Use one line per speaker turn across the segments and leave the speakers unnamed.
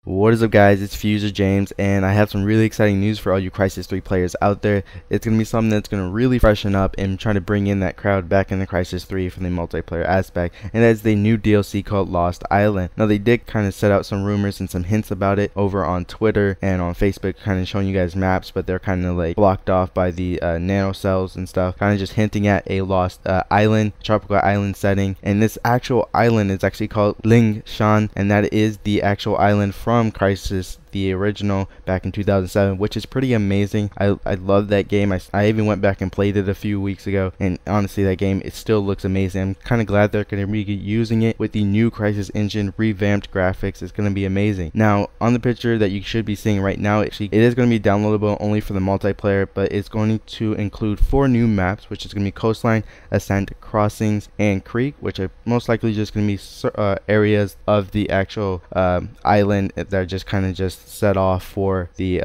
What is up, guys? It's Fuser James, and I have some really exciting news for all you Crysis 3 players out there. It's going to be something that's going to really freshen up and try to bring in that crowd back into Crysis 3 from the multiplayer aspect, and that's the new DLC called Lost Island. Now, they did kind of set out some rumors and some hints about it over on Twitter and on Facebook, kind of showing you guys maps, but they're kind of like blocked off by the nanocells and stuff, kind of just hinting at a lost island, tropical island setting. And this actual island is actually called Ling Shan, and that is the actual island from Crysis, the original, back in 2007, which is pretty amazing. I love that game. I even went back and played it a few weeks ago, and honestly, that game, it still looks amazing. I'm kind of glad they're going to be using it with the new Crysis engine, revamped graphics. It's going to be amazing. Now, on the picture that you should be seeing right now, it is going to be downloadable only for the multiplayer, but it's going to include 4 new maps, which is going to be Coastline, Ascent, Crossings, and Creek, which are most likely just going to be areas of the actual island that are just kind of just set off for the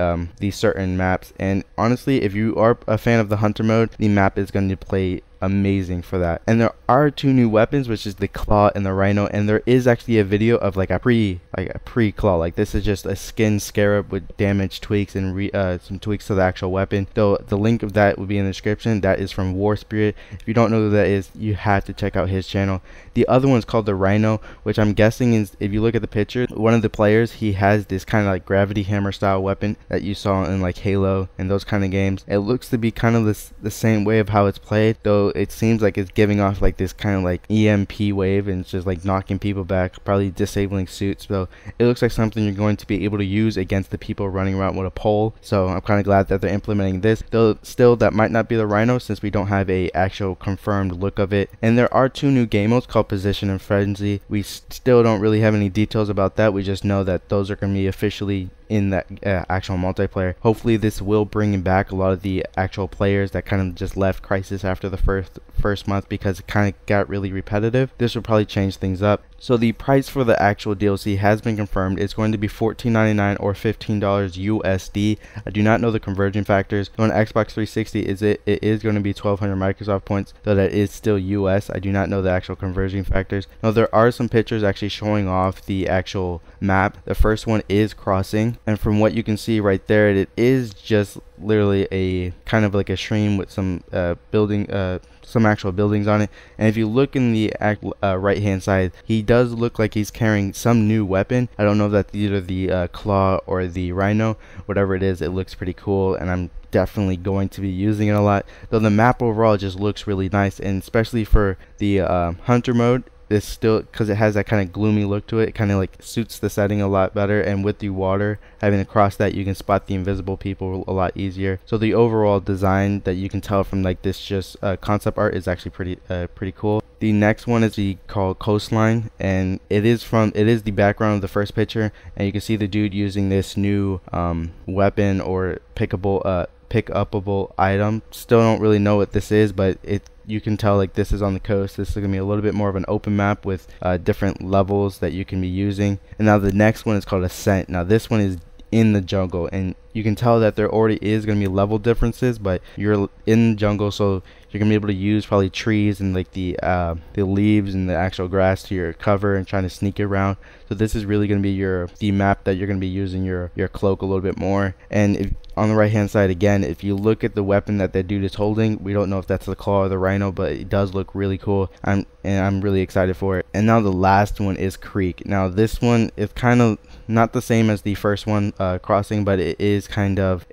certain maps. And honestly, if you are a fan of the hunter mode, the map is going to play amazing for that. And there are 2 new weapons, which is the claw and the rhino, and there is actually a video of like a pre claw. Like, this is just a skin scarab with damage tweaks and some tweaks to the actual weapon, though the link of that will be in the description. That is from War Spirit. If you don't know who that is, you have to check out his channel. The other one is called the rhino, which I'm guessing is, if you look at the picture, one of the players, he has this kind of like gravity hammer style weapon that you saw in like Halo and those kind of games. It looks to be kind of the same way of how it's played, though it seems like it's giving off like this kind of like EMP wave, and it's just like knocking people back, probably disabling suits. So it looks like something you're going to be able to use against the people running around with a pole. So I'm kind of glad that they're implementing this, though still that might not be the rhino since we don't have a actual confirmed look of it. And there are 2 new game modes called Position and Frenzy. We still don't really have any details about that. We just know that those are going to be officially in that actual multiplayer. Hopefully this will bring back a lot of the actual players that kind of just left Crysis after the first month, because it kind of got really repetitive. This will probably change things up. So the price for the actual DLC has been confirmed. It's going to be $14.99 or $15 USD. I do not know the conversion factors. On Xbox 360, it is going to be 1,200 Microsoft points, though that is still US. I do not know the actual conversion factors. Now, there are some pictures actually showing off the actual map. The first one is Crossing, and from what you can see right there, it is just literally a kind of like a stream with some some actual buildings on it. And if you look in the right hand side, he does look like he's carrying some new weapon. I don't know if that's either the claw or the rhino. Whatever it is, it looks pretty cool, and I'm definitely going to be using it a lot, though the map overall just looks really nice. And especially for the hunter mode, it's still, because it has that kind of gloomy look to it, it kind of like suits the setting a lot better. And with the water, having to cross that, you can spot the invisible people a lot easier. So the overall design that you can tell from like this just concept art is actually pretty cool. The next one is called Coastline, and it is the background of the first picture, and you can see the dude using this new weapon or pick-upable item. Still don't really know what this is, but you can tell like this is on the coast. This is going to be a little bit more of an open map with different levels that you can be using. And now the next one is called Ascent. Now this one is in the jungle, and you can tell that there already is going to be level differences, but you're in the jungle, so you're going to be able to use probably trees and like the leaves and the actual grass to your cover and trying to sneak around. So this is really going to be the map that you're going to be using your cloak a little bit more. And on the right hand side again, if you look at the weapon that dude is holding, we don't know if that's the claw or the rhino, but it does look really cool. I'm really excited for it. And now the last one is Creek. Now this one is kind of not the same as the first one, Crossing, but it is kind of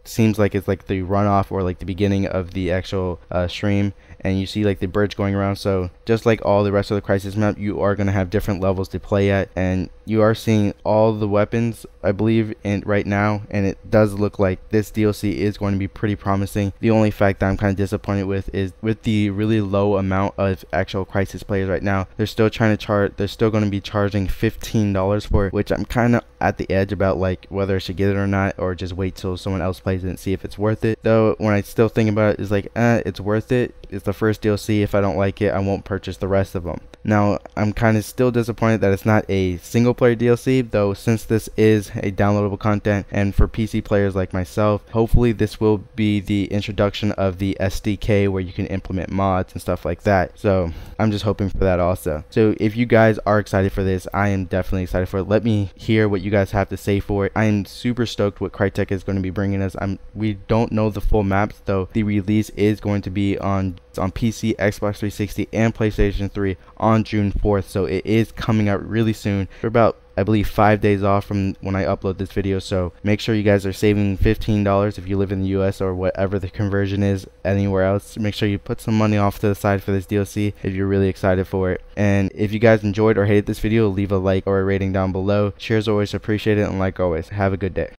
seems like it's like the runoff or like the beginning of the actual stream. And you see like the bridge going around. So just like all the rest of the Crysis map, you are going to have different levels to play at, and you are seeing all the weapons, I believe, right now, and it does look like this DLC is going to be pretty promising. The only fact that I'm kind of disappointed with is with the really low amount of actual Crysis players right now. They're still trying to charge, they're still going to be charging $15 for it, which I'm kind of at the edge about like whether I should get it or not, or just wait till someone else plays it and see if it's worth it. Though when I still think about it, it's like it's worth it. It's the first DLC. If I don't like it, I won't purchase the rest of them. Now, I'm kind of still disappointed that it's not a single player DLC, though, since this is a downloadable content and for PC players like myself, hopefully this will be the introduction of the SDK where you can implement mods and stuff like that. So I'm just hoping for that also. So if you guys are excited for this, I am definitely excited for it. Let me hear what you guys have to say for it. I am super stoked what Crytek is going to be bringing us. We don't know the full maps, though the release is going to be on PC, Xbox 360, and PlayStation 3 on June 4th. So it is coming out really soon. We're about, I believe, 5 days off from when I upload this video, so make sure you guys are saving $15 if you live in the US or whatever the conversion is anywhere else. Make sure you put some money off to the side for this DLC if you're really excited for it. And if you guys enjoyed or hated this video, leave a like or a rating down below. Shares are always appreciated, and like always, have a good day.